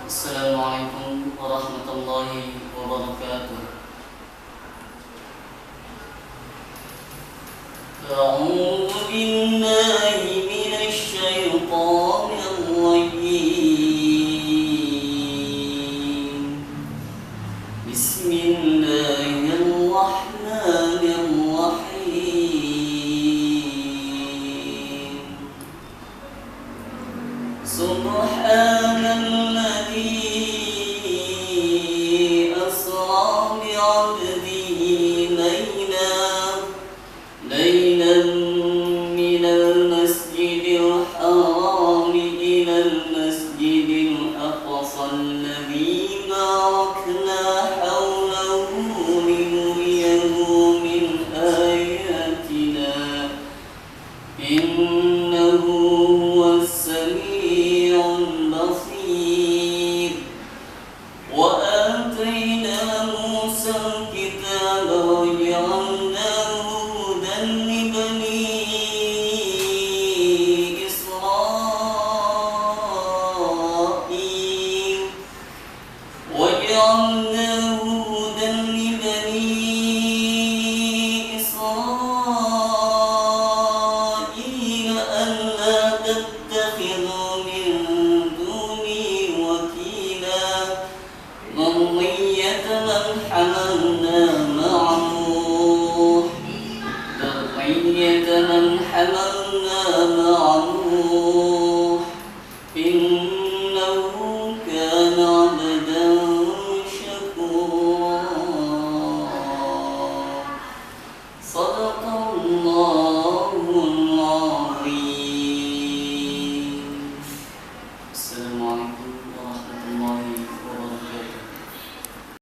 السلام عليكم ورحمة الله وبركاته. أعوذ بالله من الشيطان الرجيم. بسم الله الرحمن الرحيم. سبحان الذي أسرى بعبده ليلا من المسجد الحرام إلى المسجد الأقصى الذي باركنا حوله لنريه من آياتنا إنه هو السميع البصير. وآتينا موسى الكتاب وجعلناه هدى لبني إسرائيل ألا تتخذوا من دوني وكيلا ذرية من حملنا مع نوح